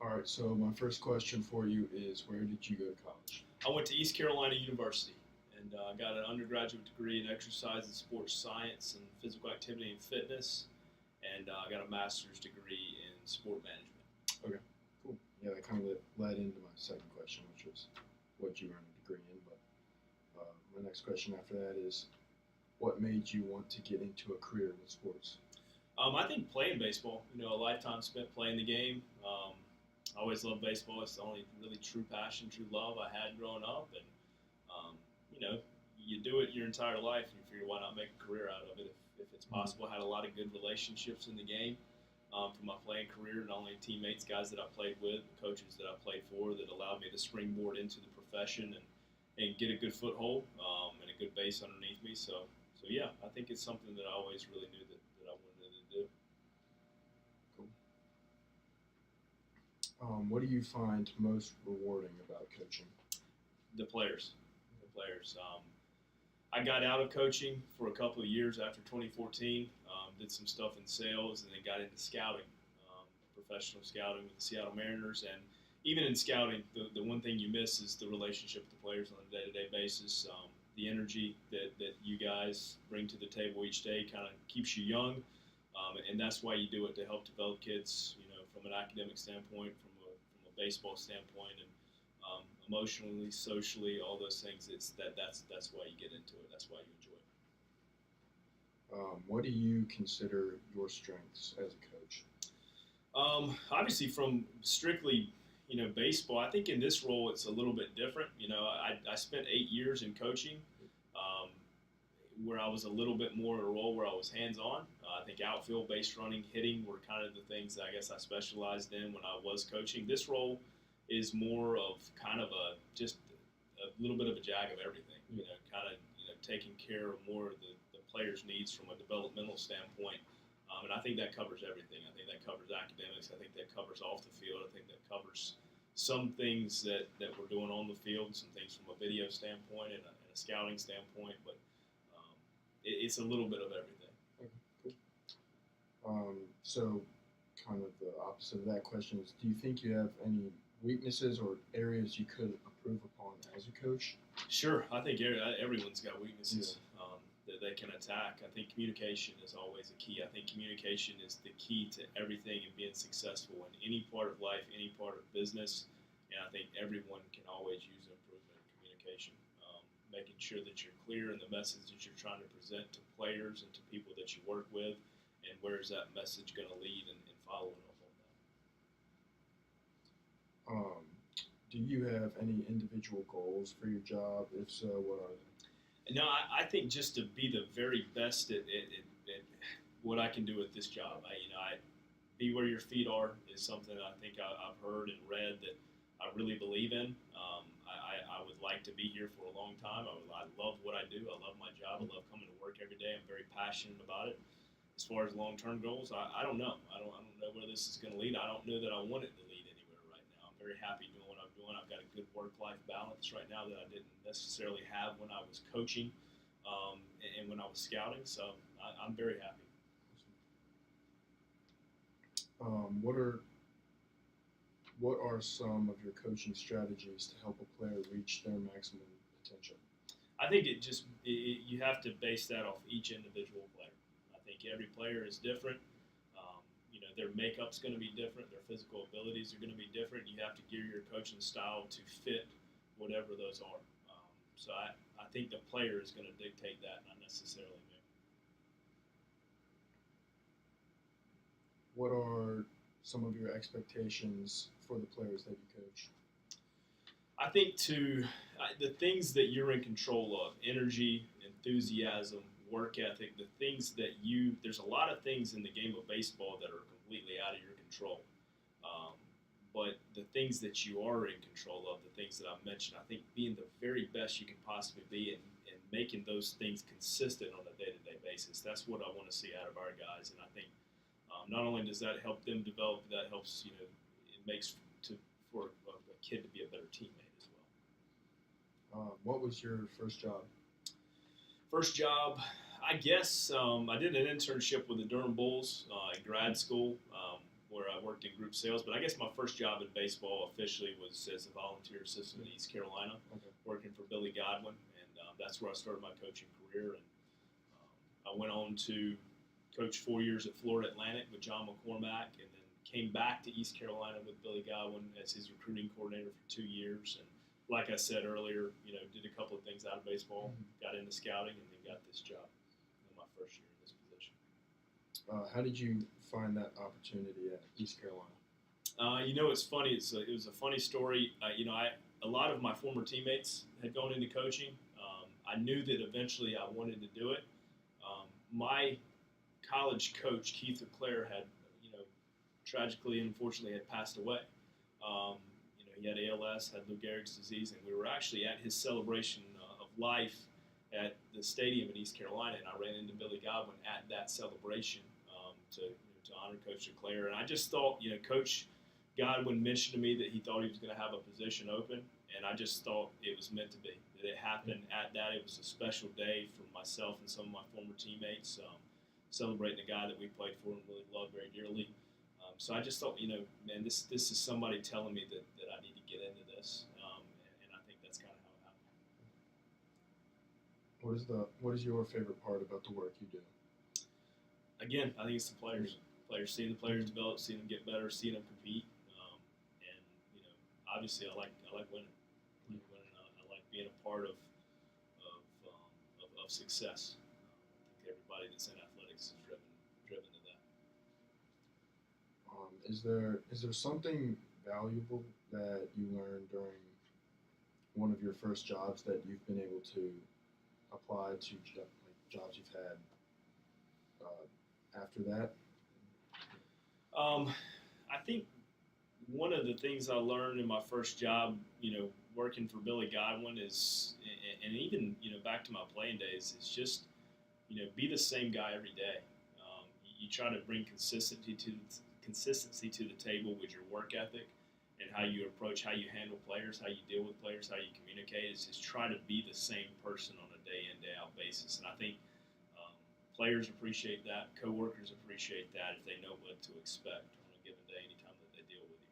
All right, so my first question for you is where did you go to college? I went to East Carolina University and got an undergraduate degree in exercise and sports science and physical activity and fitness, and I got a master's degree in sport management. Okay, cool. Yeah, that kind of led into my second question, which was what you earned a degree in. But my next question after that is what made you want to get into a career with sports? I think playing baseball, a lifetime spent playing the game. I always loved baseball. It's the only really true passion, true love I had growing up. And, um, you know, you do it your entire life and you figure why not make a career out of it if it's possible. I had a lot of good relationships in the game from my playing career, not only teammates, guys that I played with, coaches that I played for that allowed me to springboard into the profession and get a good foothold and a good base underneath me. So yeah, I think it's something that I always really knew that I wanted to do. Cool. What do you find most rewarding about coaching? The players, I got out of coaching for a couple of years after 2014. Did some stuff in sales, and then got into scouting, professional scouting with the Seattle Mariners. And even in scouting, the one thing you miss is the relationship with the players on a day-to-day basis. The energy that you guys bring to the table each day kind of keeps you young, and that's why you do it to help develop kids, from an academic standpoint, from a baseball standpoint, and emotionally, socially, all those things. That's why you get into it. That's why you enjoy it. What do you consider your strengths as a coach? Obviously, from strictly, baseball, I think in this role it's a little bit different. I spent 8 years in coaching, where I was a little bit more in a role where I was hands-on. I think outfield, base running, hitting were kind of the things that I guess I specialized in when I was coaching. This role is more of kind of just a little bit of a jag of everything. Taking care of more of the players' needs from a developmental standpoint. And I think that covers everything. I think that covers academics. I think that covers off the field. I think that covers some things that we're doing on the field, some things from a video standpoint and a scouting standpoint. But it's a little bit of everything. Okay, cool. So, kind of the opposite of that question is, do you think you have any weaknesses or areas you could improve upon as a coach? Sure. I think everyone's got weaknesses that they can attack. I think communication is always a key. I think communication is the key to everything and being successful in any part of life, any part of business. And I think everyone can always use improvement in communication. Making sure that you're clear in the message that you're trying to present to players and to people that you work with, and where is that message going to lead and following up on that. Do you have any individual goals for your job? If so, what are they? No, I think just to be the very best at what I can do at this job. I be where your feet are is something I think I've heard and read that I really believe in. I would like to be here for a long time. I love what I do. I love my job. I love coming to work every day. I'm very passionate about it. As far as long-term goals, I don't know. I don't know where this is going to lead. I don't know that I want it to lead anywhere right now. I'm very happy doing what I'm doing. I've got a good work-life balance right now that I didn't necessarily have when I was coaching and when I was scouting. So I'm very happy. What are some of your coaching strategies to help a player reach their maximum potential? I think you have to base that off each individual player. I think every player is different. Their makeup's going to be different. Their physical abilities are going to be different. You have to gear your coaching style to fit whatever those are. So I think the player is going to dictate that, not necessarily me. What are some of your expectations for the players that you coach? I think the things that you're in control of, energy, enthusiasm, work ethic, there's a lot of things in the game of baseball that are completely out of your control. But the things that you are in control of, the things that I've mentioned, I think being the very best you can possibly be and making those things consistent on a day-to-day basis, that's what I want to see out of our guys. And I think not only does that help them develop, that helps, it makes for a kid to be a better teammate as well. What was your first job? First job, I guess I did an internship with the Durham Bulls in grad school. where I worked in group sales. But I guess my first job in baseball officially was as a volunteer assistant in East Carolina, working for Billy Godwin, and that's where I started my coaching career. And I went on to coach 4 years at Florida Atlantic with John McCormack, and then came back to East Carolina with Billy Godwin as his recruiting coordinator for 2 years. And like I said earlier, did a couple of things out of baseball, got into scouting, and then got this job in my first year in this position. How did you find that opportunity at East Carolina? It's funny. It was a funny story. A lot of my former teammates had gone into coaching. I knew that eventually I wanted to do it. My college coach, Keith LeClaire, had, tragically and unfortunately had passed away. He had ALS, had Lou Gehrig's disease, and we were actually at his celebration of life at the stadium in East Carolina, and I ran into Billy Godwin at that celebration to honor Coach LeClaire. And I just thought, Coach Godwin mentioned to me that he thought he was going to have a position open, and I just thought it was meant to be. That it happened at that. It was a special day for myself and some of my former teammates, celebrating a guy that we played for and really loved very dearly. So I just thought, man, this is somebody telling me that I need to get into this, and I think that's kind of how it happened. What is your favorite part about the work you do? Again, I think it's the players. Seeing the players develop, seeing them get better, seeing them compete, and obviously I like winning. I like being a part of success. I think everybody that's in athletics is driven to that. Is there something valuable that you learned during one of your first jobs that you've been able to apply to jobs you've had after that? I think one of the things I learned in my first job, working for Billy Godwin is, and even, back to my playing days, is just, be the same guy every day. You try to bring consistency to the table with your work ethic and how you approach, how you handle players, how you deal with players, how you communicate. It's just try to be the same person on a day in, day out basis. And I think players appreciate that, coworkers appreciate that if they know what to expect on a given day anytime that they deal with you.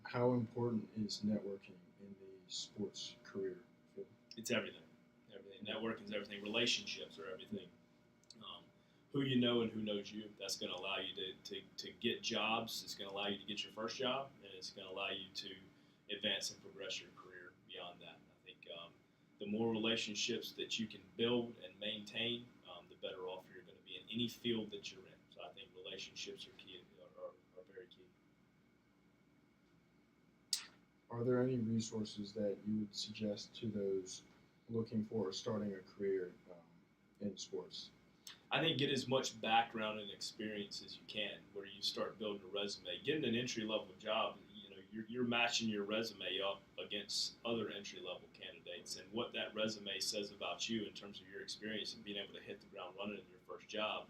How important is networking in the sports career field? It's everything. Networking is everything. Relationships are everything. Who you know and who knows you, that's going to allow you to get jobs. It's going to allow you to get your first job, and it's going to allow you to advance and progress your career beyond that. And I think the more relationships that you can build and maintain, the better off you're going to be in any field that you're in. So I think relationships are key, are very key. Are there any resources that you would suggest to those looking for or starting a career in sports? I think get as much background and experience as you can, where you start building a resume. Getting an entry-level job, you're matching your resume up against other entry-level candidates, and what that resume says about you in terms of your experience and being able to hit the ground running in your first job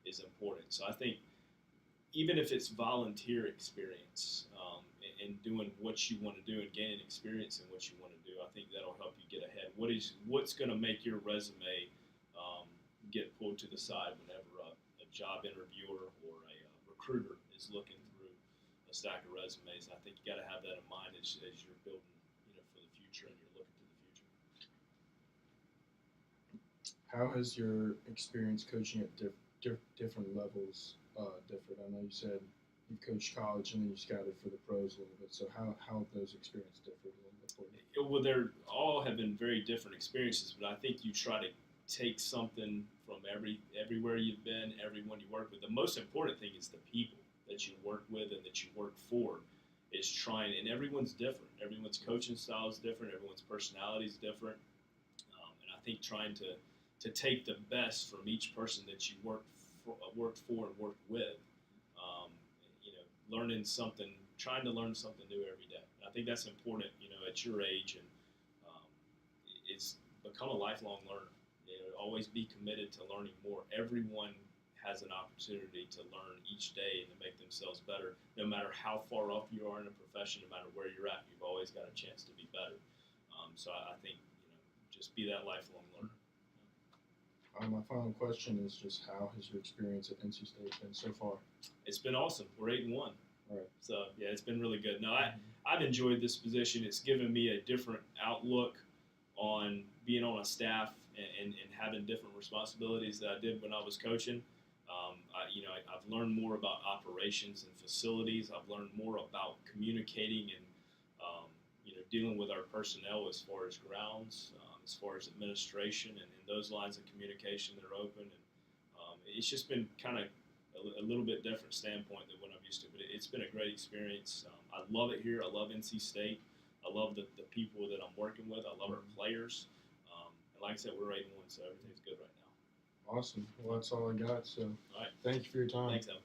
is important. So I think even if it's volunteer experience and doing what you want to do and gaining experience in what you want to do, I think that'll help you get ahead. What's going to make your resume get pulled to the side whenever a job interviewer or a recruiter is looking through a stack of resumes? I think you got to have that in mind as you're building, for the future and you're looking to the future. How has your experience coaching at different levels differed? I know you said you coached college and then you scouted for the pros a little bit. So how have those experiences differed a little bit for you? Well, they're all have been very different experiences, but I think you try to take something from everywhere you've been, everyone you work with. The most important thing is the people that you work with and that you work for is trying, and everyone's different. Everyone's coaching style is different. Everyone's personality is different. And I think trying to take the best from each person that you worked for and worked with, trying to learn something new every day. And I think that's important, at your age, and it's become a lifelong learner. Always be committed to learning more. Everyone has an opportunity to learn each day and to make themselves better. No matter how far off you are in a profession, no matter where you're at, you've always got a chance to be better. So I think, just be that lifelong learner. My final question is just how has your experience at NC State been so far? It's been awesome. We're 8-1. Right. So yeah, it's been really good. No, I've enjoyed this position. It's given me a different outlook on being on a staff and having different responsibilities that I did when I was coaching. I've learned more about operations and facilities. I've learned more about communicating and dealing with our personnel as far as grounds, as far as administration, and those lines of communication that are open. And it's just been kind of a little bit different standpoint than what I'm used to. But it's been a great experience. I love it here. I love NC State. I love the people that I'm working with. I love our players. And like I said, we're 8-1, so everything's good right now. Awesome. Well, that's all I got. So All right. thank you for your time. Thanks, Evan.